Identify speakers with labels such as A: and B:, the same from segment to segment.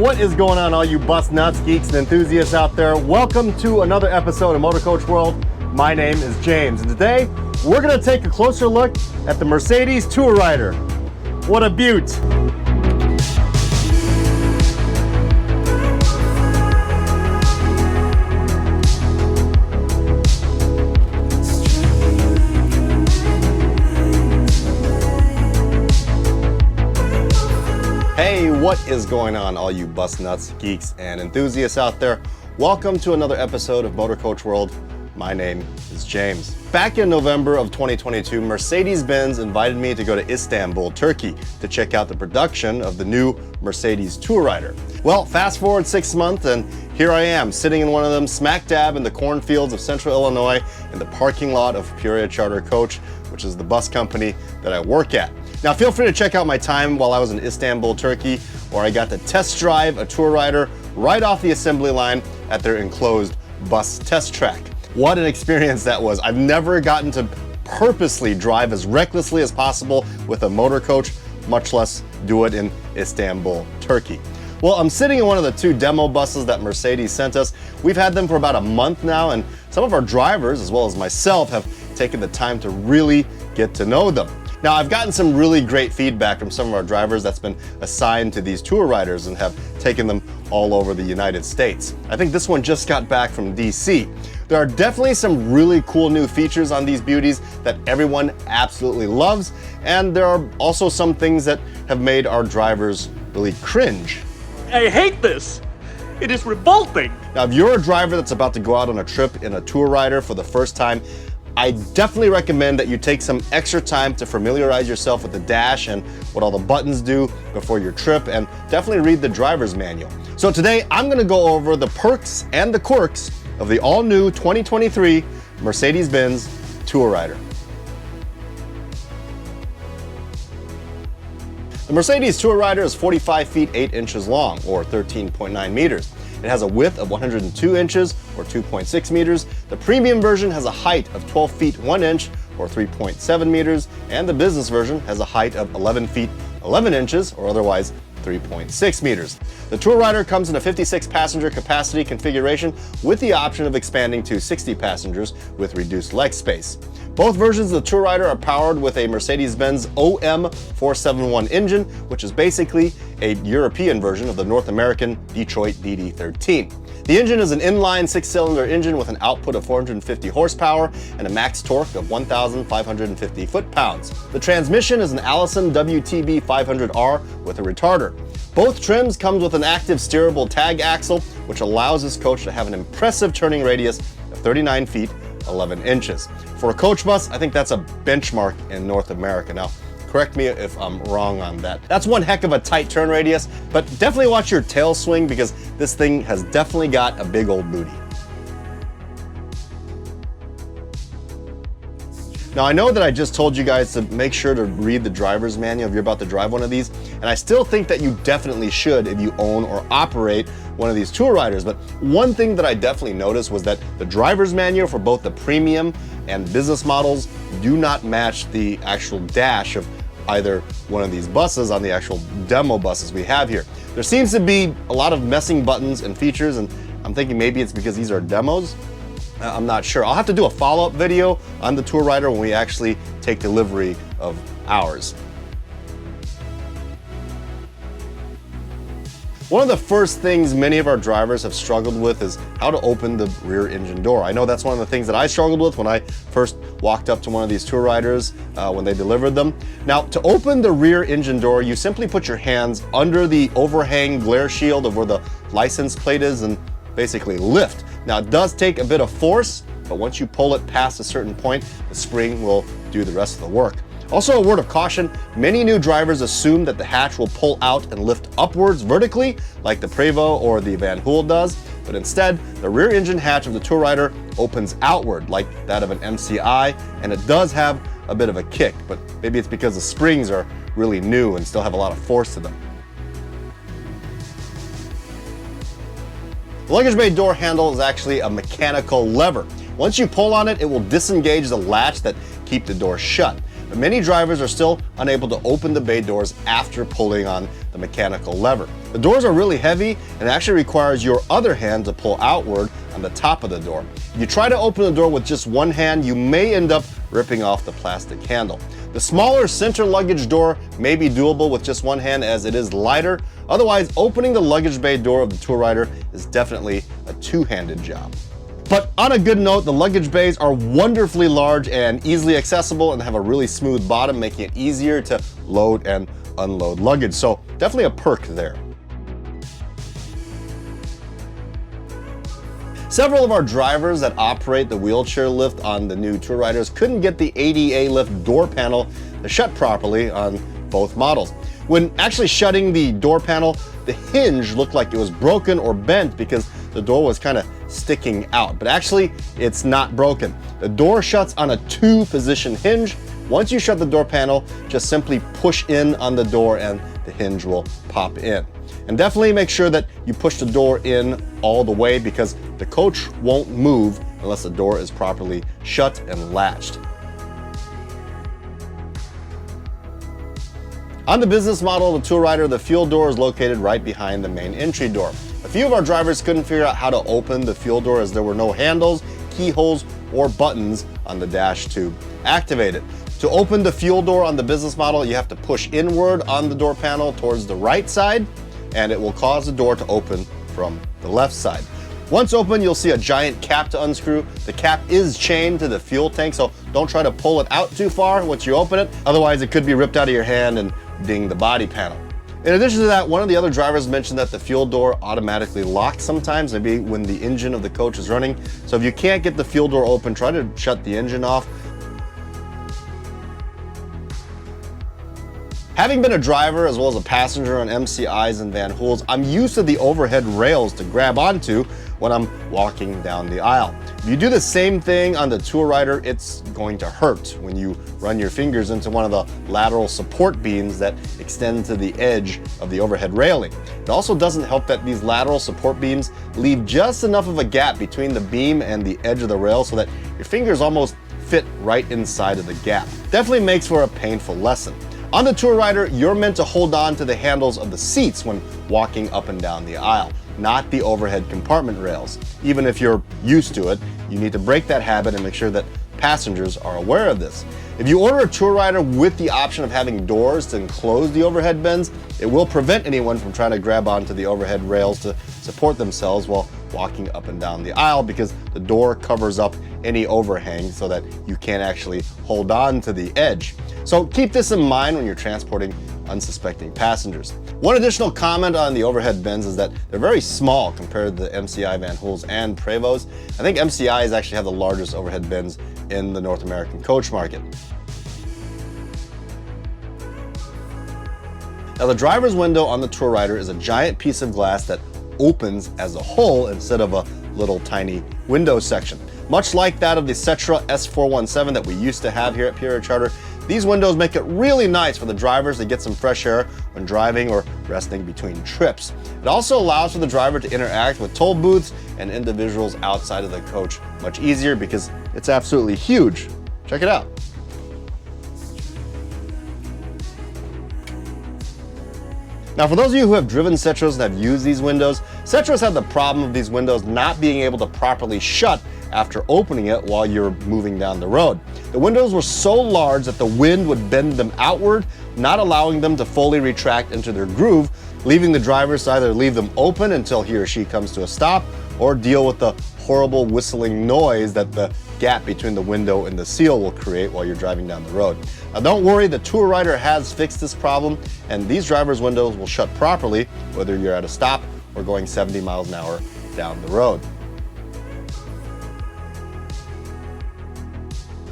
A: What is going on, all you bus nuts, geeks, and enthusiasts out there? Welcome to another episode of Motorcoach World. My name is James, and today we're going to take a closer look at the Mercedes Tourrider. What a beaut! Hey, what is going on, all you bus nuts, geeks, and enthusiasts out there? Welcome to another episode of Motorcoach World. My name is James. Back in November of 2022, Mercedes-Benz invited me to go to Istanbul, Turkey to check out the production of the new Mercedes Tourrider. Well, fast forward 6 months and here I am, sitting in one of them smack dab in the cornfields of central Illinois in the parking lot of Peoria Charter Coach, which is the bus company that I work at. Now feel free to check out my time while I was in Istanbul, Turkey, where I got to test drive a Tourrider right off the assembly line at their enclosed bus test track. What an experience that was. I've never gotten to purposely drive as recklessly as possible with a motor coach, much less do it in Istanbul, Turkey. Well, I'm sitting in one of the 2 demo buses that Mercedes sent us. We've had them for about a month now, and some of our drivers, as well as myself, have taken the time to really get to know them. Now, I've gotten some really great feedback from some of our drivers that's been assigned to these Tourriders and have taken them all over the United States. I think this one just got back from DC. There are definitely some really cool new features on these beauties that everyone absolutely loves, and there are also some things that have made our drivers really cringe.
B: I hate this. It is revolting.
A: Now, if you're a driver that's about to go out on a trip in a Tourrider for the first time, I definitely recommend that you take some extra time to familiarize yourself with the dash and what all the buttons do before your trip, and definitely read the driver's manual. So today I'm going to go over the perks and the quirks of the all-new 2023 Mercedes-Benz Tourrider. The Mercedes Tourrider is 45 feet 8 inches long, or 13.9 meters. It has a width of 102 inches, or 2.6 meters. The premium version has a height of 12 feet 1 inch, or 3.7 meters, and the business version has a height of 11 feet 11 inches, or otherwise 3.6 meters. The Tourrider comes in a 56 passenger capacity configuration with the option of expanding to 60 passengers with reduced leg space. Both versions of the Tourrider are powered with a Mercedes-Benz OM471 engine, which is basically a European version of the North American Detroit DD13. The engine is an inline 6-cylinder engine with an output of 450 horsepower and a max torque of 1,550 foot-pounds. The transmission is an Allison WTB 500R with a retarder. Both trims comes with an active steerable tag axle, which allows this coach to have an impressive turning radius of 39 feet 11 inches. For a coach bus, I think that's a benchmark in North America. Now, correct me if I'm wrong on that. That's one heck of a tight turn radius, but definitely watch your tail swing because this thing has definitely got a big old booty. Now, I know that I just told you guys to make sure to read the driver's manual if you're about to drive one of these, and I still think that you definitely should if you own or operate one of these Tourriders. But one thing that I definitely noticed was that the driver's manual for both the premium and business models do not match the actual dash of either one of these buses on the actual demo buses we have here. There seems to be a lot of messing buttons and features, and I'm thinking maybe it's because these are demos. I'm not sure. I'll have to do a follow-up video on the Tourrider when we actually take delivery of ours. One of the first things many of our drivers have struggled with is how to open the rear engine door. I know that's one of the things that I struggled with when I first walked up to one of these Tourriders when they delivered them. Now, to open the rear engine door, you simply put your hands under the overhang glare shield of where the license plate is and basically lift. Now, it does take a bit of force, but once you pull it past a certain point, the spring will do the rest of the work. Also, a word of caution, many new drivers assume that the hatch will pull out and lift upwards vertically like the Prevost or the Van Hool does, but instead, the rear engine hatch of the Tourrider opens outward like that of an MCI, and it does have a bit of a kick, but maybe it's because the springs are really new and still have a lot of force to them. The luggage bay door handle is actually a mechanical lever. Once you pull on it, it will disengage the latch that keep the door shut. But many drivers are still unable to open the bay doors after pulling on the mechanical lever. The doors are really heavy and it actually requires your other hand to pull outward on the top of the door. If you try to open the door with just one hand, you may end up ripping off the plastic handle. The smaller center luggage door may be doable with just one hand as it is lighter. Otherwise, opening the luggage bay door of the Tourrider is definitely a two-handed job. But on a good note, the luggage bays are wonderfully large and easily accessible and have a really smooth bottom, making it easier to load and unload luggage. So definitely a perk there. Several of our drivers that operate the wheelchair lift on the new Tourriders couldn't get the ADA lift door panel to shut properly on both models. When actually shutting the door panel, the hinge looked like it was broken or bent because the door was kind of sticking out, but actually it's not broken. The door shuts on a 2-position hinge. Once you shut the door panel, just simply push in on the door and the hinge will pop in. And definitely make sure that you push the door in all the way because the coach won't move unless the door is properly shut and latched. On the business model of the Tourrider, the fuel door is located right behind the main entry door. A few of our drivers couldn't figure out how to open the fuel door as there were no handles, keyholes, or buttons on the dash to activate it. To open the fuel door on the business model, you have to push inward on the door panel towards the right side, and it will cause the door to open from the left side. Once open, you'll see a giant cap to unscrew. The cap is chained to the fuel tank, so don't try to pull it out too far once you open it. Otherwise, it could be ripped out of your hand and ding the body panel. In addition to that, one of the other drivers mentioned that the fuel door automatically locks sometimes, maybe when the engine of the coach is running. So if you can't get the fuel door open, try to shut the engine off. Having been a driver as well as a passenger on MCIs and Van Hoels, I'm used to the overhead rails to grab onto when I'm walking down the aisle. If you do the same thing on the Tourrider, it's going to hurt when you run your fingers into one of the lateral support beams that extend to the edge of the overhead railing. It also doesn't help that these lateral support beams leave just enough of a gap between the beam and the edge of the rail so that your fingers almost fit right inside of the gap. Definitely makes for a painful lesson. On the Tourrider, you're meant to hold on to the handles of the seats when walking up and down the aisle, not the overhead compartment rails. Even if you're used to it, you need to break that habit and make sure that passengers are aware of this. If you order a Tourrider with the option of having doors to enclose the overhead bins, it will prevent anyone from trying to grab onto the overhead rails to support themselves while walking up and down the aisle because the door covers up any overhang so that you can't actually hold on to the edge. So keep this in mind when you're transporting unsuspecting passengers. One additional comment on the overhead bins is that they're very small compared to the MCI, Van Hoels, and Prevos. I think MCIs actually have the largest overhead bins in the North American coach market. Now the driver's window on the Tourrider is a giant piece of glass that opens as a whole instead of a little tiny window section. Much like that of the Setra S417 that we used to have here at Pure Air Charter, these windows make it really nice for the drivers to get some fresh air when driving or resting between trips. It also allows for the driver to interact with toll booths and individuals outside of the coach much easier because it's absolutely huge. Check it out. Now, for those of you who have driven Setras and have used these windows, Setras had the problem of these windows not being able to properly shut after opening it while you're moving down the road. The windows were so large that the wind would bend them outward, not allowing them to fully retract into their groove, leaving the driver to either leave them open until he or she comes to a stop or deal with the horrible whistling noise that the gap between the window and the seal will create while you're driving down the road. Now don't worry, the Tourrider has fixed this problem and these driver's windows will shut properly whether you're at a stop or going 70 miles an hour down the road.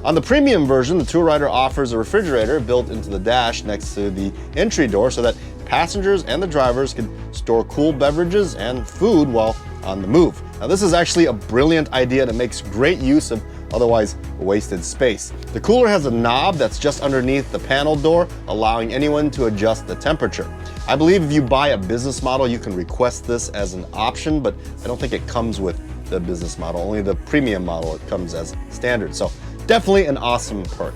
A: On the premium version, the Tourrider offers a refrigerator built into the dash next to the entry door so that passengers and the drivers can store cool beverages and food while on the move. Now this is actually a brilliant idea that makes great use of otherwise wasted space. The cooler has a knob that's just underneath the panel door, allowing anyone to adjust the temperature. I believe if you buy a business model, you can request this as an option, but I don't think it comes with the business model. Only the premium model, it comes as standard. So definitely an awesome perk.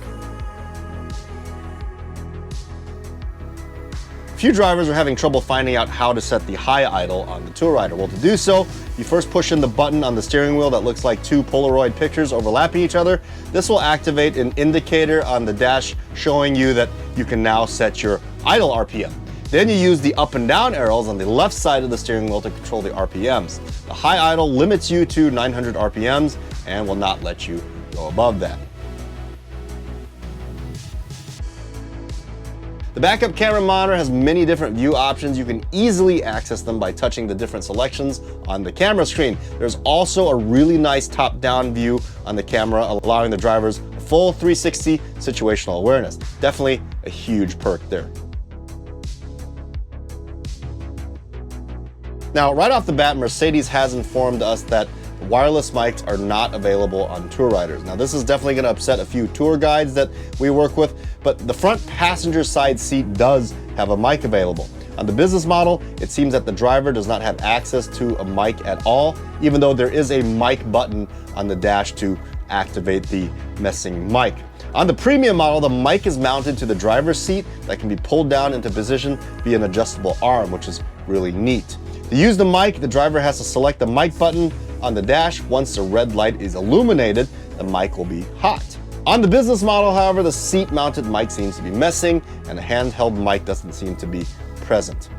A: Few drivers are having trouble finding out how to set the high idle on the Tourrider. Well, to do so, you first push in the button on the steering wheel that looks like two Polaroid pictures overlapping each other. This will activate an indicator on the dash showing you that you can now set your idle RPM. Then you use the up and down arrows on the left side of the steering wheel to control the RPMs. The high idle limits you to 900 RPMs and will not let you go above that. The backup camera monitor has many different view options. You can easily access them by touching the different selections on the camera screen. There's also a really nice top-down view on the camera, allowing the drivers a full 360 situational awareness. Definitely a huge perk there. Now, right off the bat, Mercedes has informed us that wireless mics are not available on Tourriders. Now, this is definitely going to upset a few tour guides that we work with, but the front passenger side seat does have a mic available. On the business model, it seems that the driver does not have access to a mic at all, even though there is a mic button on the dash to activate the missing mic. On the premium model, the mic is mounted to the driver's seat that can be pulled down into position via an adjustable arm, which is really neat. To use the mic, the driver has to select the mic button on the dash. Once the red light is illuminated, the mic will be hot. On the business model, however, the seat-mounted mic seems to be missing and the handheld mic doesn't seem to be present.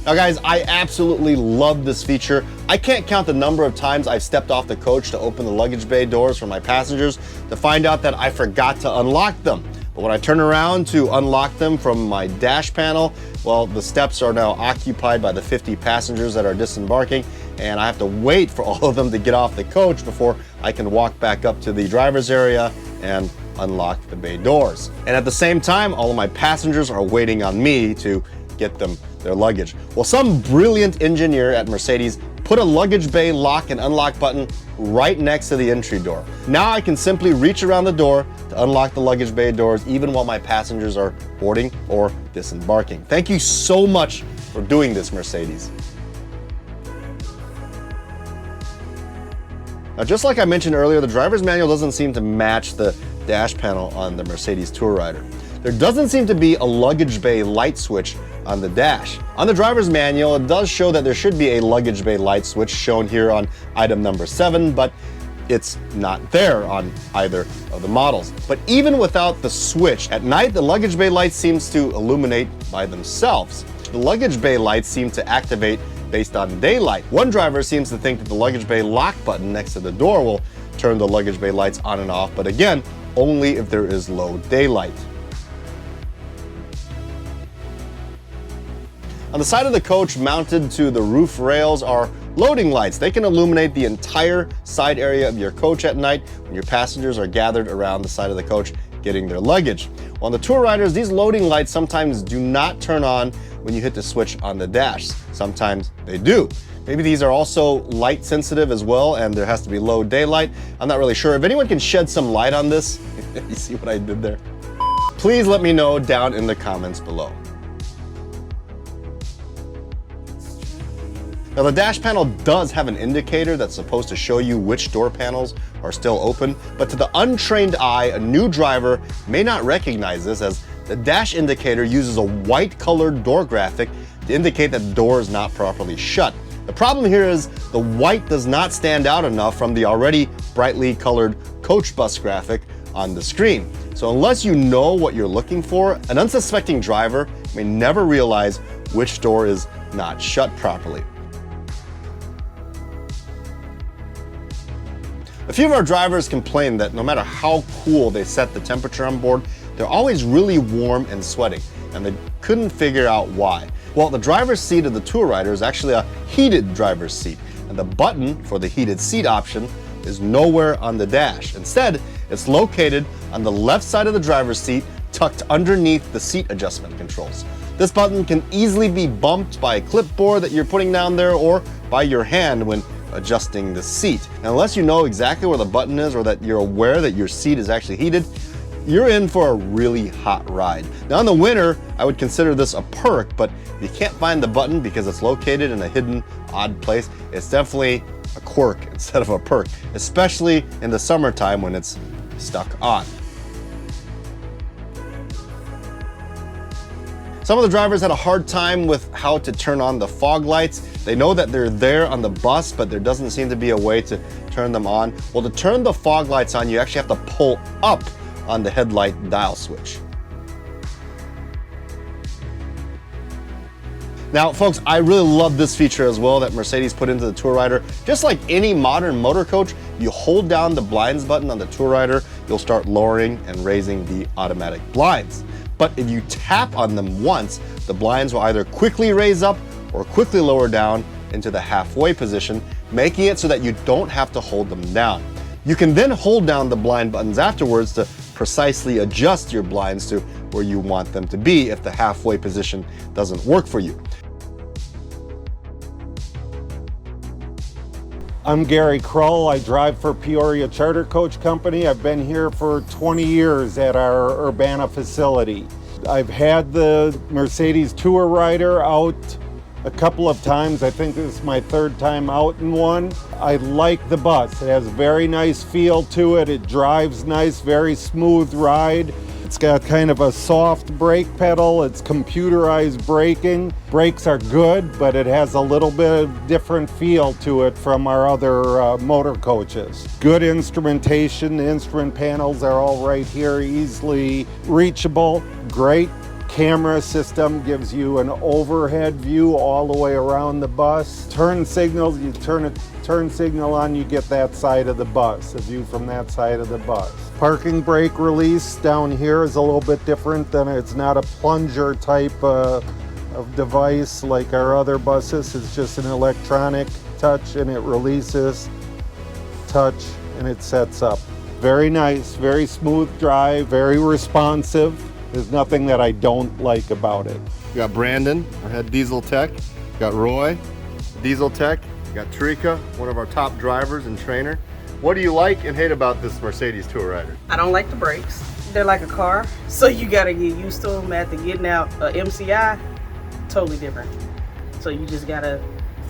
A: Now guys, I absolutely love this feature. I can't count the number of times I've stepped off the coach to open the luggage bay doors for my passengers to find out that I forgot to unlock them. But when I turn around to unlock them from my dash panel, well, the steps are now occupied by the 50 passengers that are disembarking, and I have to wait for all of them to get off the coach before I can walk back up to the driver's area and unlock the bay doors. And at the same time, all of my passengers are waiting on me to get them their luggage. Well, some brilliant engineer at Mercedes put a luggage bay lock and unlock button right next to the entry door. Now I can simply reach around the door to unlock the luggage bay doors even while my passengers are boarding or disembarking. Thank you so much for doing this, Mercedes. Now, just like I mentioned earlier, the driver's manual doesn't seem to match the dash panel on the Mercedes Tourrider. There doesn't seem to be a luggage bay light switch on the dash. On the driver's manual, it does show that there should be a luggage bay light switch shown here on item number 7, but it's not there on either of the models. But even without the switch, at night the luggage bay light seems to illuminate by themselves. The luggage bay lights seem to activate based on daylight. One driver seems to think that the luggage bay lock button next to the door will turn the luggage bay lights on and off, but again, only if there is low daylight. On the side of the coach mounted to the roof rails are loading lights. They can illuminate the entire side area of your coach at night when your passengers are gathered around the side of the coach getting their luggage. Well, on the Tourriders, these loading lights sometimes do not turn on when you hit the switch on the dash. Sometimes they do. Maybe these are also light sensitive as well and there has to be low daylight. I'm not really sure. If anyone can shed some light on this, you see what I did there? Please let me know down in the comments below. Now, the dash panel does have an indicator that's supposed to show you which door panels are still open, but to the untrained eye, a new driver may not recognize this as the dash indicator uses a white colored door graphic to indicate that the door is not properly shut. The problem here is the white does not stand out enough from the already brightly colored coach bus graphic on the screen. So unless you know what you're looking for, an unsuspecting driver may never realize which door is not shut properly. A few of our drivers complain that no matter how cool they set the temperature on board, they're always really warm and sweating, and they couldn't figure out why. Well, the driver's seat of the Tourrider is actually a heated driver's seat, and the button for the heated seat option is nowhere on the dash. Instead, it's located on the left side of the driver's seat, tucked underneath the seat adjustment controls. This button can easily be bumped by a clipboard that you're putting down there or by your hand when adjusting the seat. Now, unless you know exactly where the button is or that you're aware that your seat is actually heated, you're in for a really hot ride. Now, in the winter, I would consider this a perk, but if you can't find the button because it's located in a hidden, odd place, it's definitely a quirk instead of a perk, especially in the summertime when it's stuck on. Some of the drivers had a hard time with how to turn on the fog lights. They know that they're there on the bus, but there doesn't seem to be a way to turn them on. Well, to turn the fog lights on, you actually have to pull up on the headlight dial switch. Now, folks, I really love this feature as well that Mercedes put into the Tourrider. Just like any modern motor coach, you hold down the blinds button on the Tourrider, you'll start lowering and raising the automatic blinds. But if you tap on them once, the blinds will either quickly raise up or quickly lower down into the halfway position, making it so that you don't have to hold them down. You can then hold down the blind buttons afterwards to precisely adjust your blinds to where you want them to be if the halfway position doesn't work for you.
C: I'm Gary Krull. I drive for Peoria Charter Coach Company. I've been here for 20 years at our Urbana facility. I've had the Mercedes Tourrider out a couple of times. I think this is my third time out in one. I like the bus. It has a very nice feel to it. It drives nice, very smooth ride. It's got kind of a soft brake pedal. It's computerized braking. Brakes are good, but it has a little bit of different feel to it from our other motor coaches. Good instrumentation. The instrument panels are all right here, easily reachable. Great camera system, gives you an overhead view all the way around the bus. Turn signals, you turn a turn signal on, you get that side of the bus, a view from that side of the bus. Parking brake release down here is a little bit different than, it's not a plunger type of device like our other buses. It's just an electronic touch and it releases, touch, and it sets up. Very nice, very smooth drive, very responsive. There's nothing that I don't like about it.
A: We got Brandon, our head diesel tech. We got Roy, diesel tech. We got Tarika, one of our top drivers and trainer. What do you like and hate about this Mercedes Tourrider?
D: I don't like the brakes. They're like a car, so you gotta get used to them. After getting out MCI, totally different. So you just gotta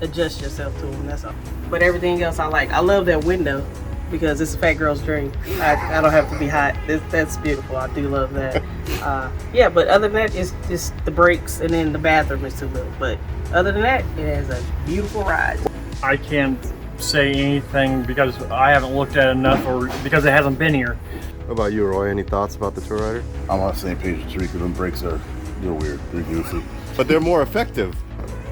D: adjust yourself to them, that's all. But everything else I like. I love that window because it's a fat girl's dream. I don't have to be hot. That's beautiful. I do love that. Yeah, but other than that, it's just the brakes and then the bathroom is too little. But other than that, it has a beautiful ride.
B: I can't say anything because I haven't looked at it enough or because it hasn't been here.
A: What about you, Roy? Any thoughts about the Tourrider?
E: I'm on the same page with Tarika. Them brakes are a little weird. They're goofy.
A: But they're more effective.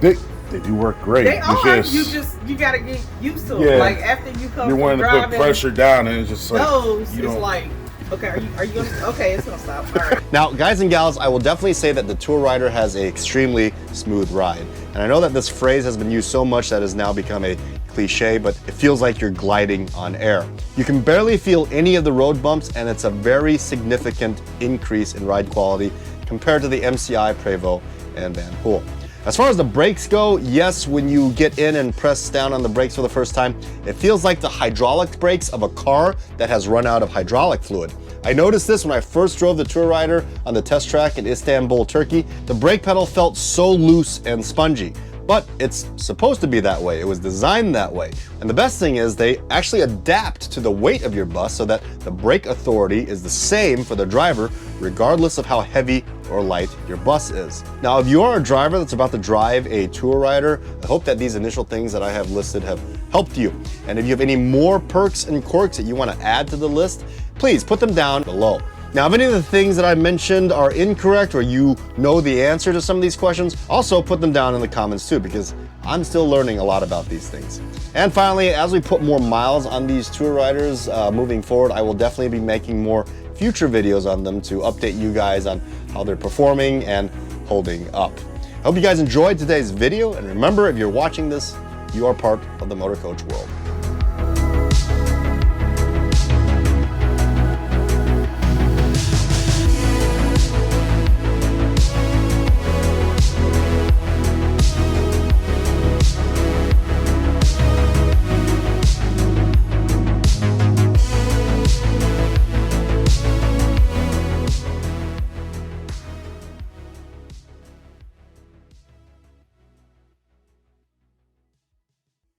E: They do work great.
D: They are.
E: Just,
D: You gotta get used to them.
E: Yeah.
D: Like after you come
E: you're
D: from
E: wanting to
D: driving
E: put pressure down, and it's just like
D: those,
E: you
D: it's
E: don't.
D: like, okay, are you gonna? Okay, it's gonna stop. All right.
A: Now, guys and gals, I will definitely say that the Tourrider has an extremely smooth ride. And I know that this phrase has been used so much that it has now become a cliche, but it feels like you're gliding on air. You can barely feel any of the road bumps, and it's a very significant increase in ride quality compared to the MCI, Prevost, and Van Hool. As far as the brakes go, yes, when you get in and press down on the brakes for the first time, it feels like the hydraulic brakes of a car that has run out of hydraulic fluid. I noticed this when I first drove the Tourrider on the test track in Istanbul, Turkey. The brake pedal felt so loose and spongy. But it's supposed to be that way. It was designed that way. And the best thing is they actually adapt to the weight of your bus so that the brake authority is the same for the driver regardless of how heavy or light your bus is. Now, if you are a driver that's about to drive a Tourrider, I hope that these initial things that I have listed have helped you. And if you have any more perks and quirks that you want to add to the list, please put them down below. Now, if any of the things that I mentioned are incorrect or you know the answer to some of these questions, also put them down in the comments too, because I'm still learning a lot about these things. And finally, as we put more miles on these Tourriders moving forward, I will definitely be making more future videos on them to update you guys on how they're performing and holding up. I hope you guys enjoyed today's video, and remember, if you're watching this, you are part of the motor coach world.